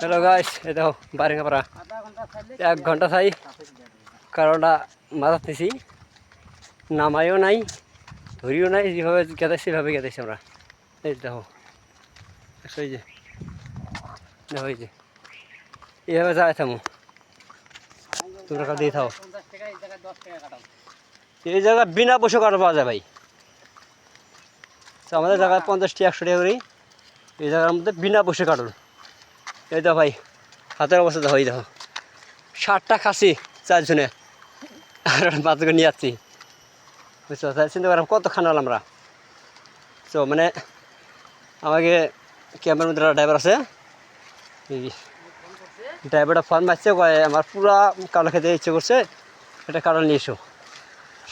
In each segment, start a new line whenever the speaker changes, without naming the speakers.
Hello guys, এই দেখো বারিঙ্গাপাড়া 1 ঘন্টা থাই কারণটা মাছ নিছি, নামাইও নাই ধরিও নাই, যেভাবে গেঁথেছি সেভাবে গেঁথেছি আমরা। এই দেখো এই যে দেখো, এই যে এইভাবে যায় থামো, তোমরা কাল দিয়ে থাও। এই জায়গা বিনা পয়সা কাটা পাওয়া যায় ভাই। আমাদের জায়গায় 50 টাকা 100 টাকা করি, এই জায়গার মধ্যে বিনা পয়সা কাটল। এই দেখো ভাই হাতের অবস্থা দেখো, এই দেখো 60টা খাসি 4 জনে, আর মাছকে নিয়ে যাচ্ছি, বুঝছো? তাই চিন্তা করলাম কত খানাল আমরা। তো মানে আমাকে ক্যাম্পের মধ্যে ড্রাইভার আছে, এই ড্রাইভারটা ফোন মারছে, আমার পুরা কালো খেতে ইচ্ছে করছে, একটা কারণ নিয়ে এসো।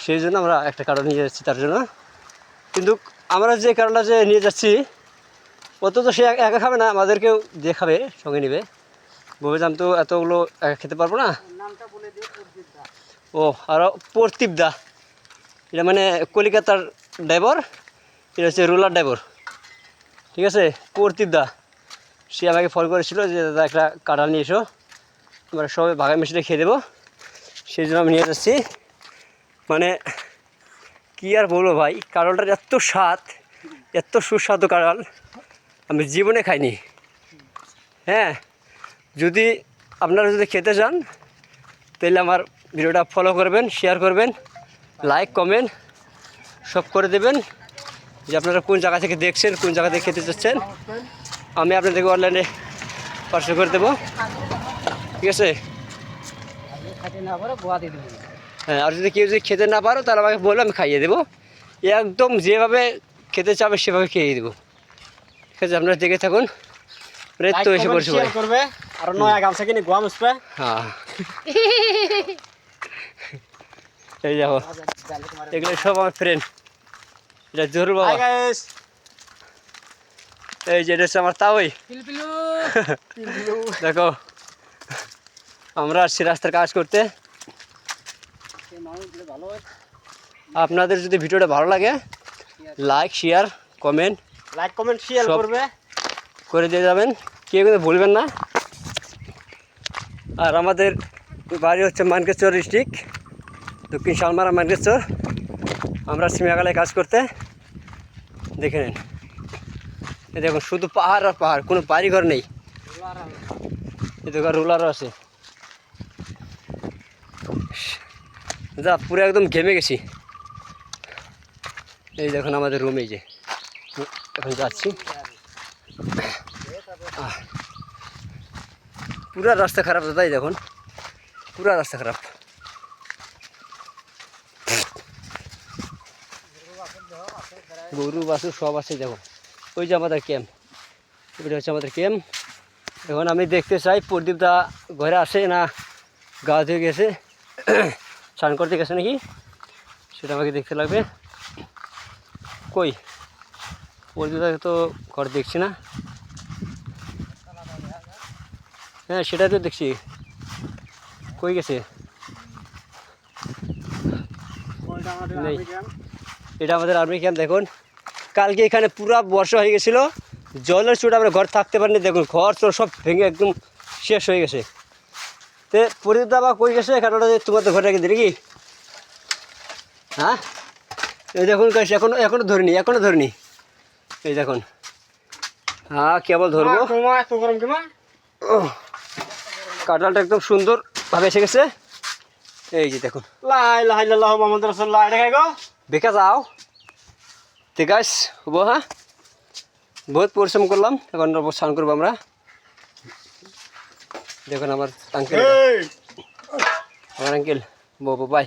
সেই জন্য আমরা একটা কারণ নিয়ে যাচ্ছি তার জন্য। কিন্তু আমরা যে কারণটা যে নিয়ে যাচ্ছি, অত তো সে একা খাবে না, আমাদেরকেও দিয়ে খাবে, সঙ্গে নেবে। বলছিলাম তো এতগুলো একা খেতে পারবো না। ও আরও প্রদীপ দা, এটা মানে কলিকাতার ড্রাইভার, এটা হচ্ছে রুলার ড্রাইভার, ঠিক আছে? প্রদীপ দা, সে আমাকে ফোন করেছিল যে দাদা একটা কাঁঠাল নিয়ে এসো, আমরা সবাই ভাগায় মিশিয়ে খেয়ে দেবো। সেই জন্য আমি নিয়ে যাচ্ছি। মানে কী আর বলবো ভাই, কাঁঠালটার এত স্বাদ, এত সুস্বাদু কাঁঠাল আমি জীবনে খাইনি। হ্যাঁ, যদি আপনারা যদি খেতে চান তাহলে আমার ভিডিওটা ফলো করবেন, শেয়ার করবেন, লাইক কমেন্ট সব করে দেবেন, যে আপনারা কোন জায়গা থেকে দেখছেন, কোন জায়গা থেকে খেতে চাচ্ছেন, আমি আপনাদেরকে অনলাইনে পার্সেল করে দেবো, ঠিক আছে? হ্যাঁ, আর যদি কেউ যদি খেতে না পারো তাহলে আমাকে বললো, আমি খাইয়ে দেবো। একদম যেভাবে খেতে চাবে সেভাবে খেয়ে দেবো, ঠিক আছে? আপনারা দেখে থাকুন। তো এসে করবে আর নয়া গামছা কিনে গোয়া মুছবে। হ্যাঁ, এই দেখো এগুলো সব আমার ফ্রেন্ড, এটা জরুর বাবা, এই যে এটা হচ্ছে আমার তাওই। দেখো আমরা আসছি রাস্তার কাজ করতে। আপনাদের যদি ভিডিওটা ভালো লাগে লাইক শেয়ার কমেন্ট করে দিয়ে যাবেন, কেউ কিন্তু ভুলবেন না। আর আমাদের বাড়ি হচ্ছে মানকেশ্বর ডিস্ট্রিক্ট, দক্ষিণ শালমারা মানকেশ্বর। আমরা সিমিয়াগালায় কাজ করতে, দেখে নিন। এই দেখুন শুধু পাহাড় আর পাহাড়, কোনো বাড়িঘর নেই। এই দেখো রোলারও আছে। যা পুরো একদম ঘেমে গেছি। এই দেখুন আমাদের রুম, এই যে এখন যাচ্ছি। পুরা রাস্তা খারাপ দাদা, এই দেখুন পুরা রাস্তা খারাপ। গরু বাছুর সব আছে, দেখো ওই যে আমাদের ক্যাম্প, এটা হচ্ছে আমাদের ক্যাম্প। এখন আমি দেখতে চাই প্রদীপ দা ঘরে আসে না গা ধুয়ে গেছে, স্নান করতে গেছে নাকি, সেটা আমাকে দেখতে লাগবে। কই প্রদীপ দাকে তো ঘর দেখছি না। হ্যাঁ সেটাই তো দেখছি, কই গেছে? এটা আমাদের আর্মি ক্যাম্প। দেখুন কালকে এখানে পুরা বর্ষা হয়ে গেছিলো, জলের চোট আমরা ঘর থাকতে পারিনি। দেখুন ঘর চোর সব ভেঙে একদম শেষ হয়ে গেছে। তো প্রদীপ দা বা কই গেছে কারণটা তোমার তো ঘরে রেখে দিলি কি? হ্যাঁ এই দেখুন গাইস, এখনো ধরিনি। এই দেখুন, হ্যাঁ কেবল ধরবো। কাঁঠালটা একদম সুন্দরভাবে এসে গেছে, এই যে দেখুন। বেকা যাও ঠিক আছে হবো। হ্যাঁ বহুত পরিশ্রম করলাম, এখন স্নান করবো আমরা। দেখুন আমার আঙ্কেল, বাবু বাই।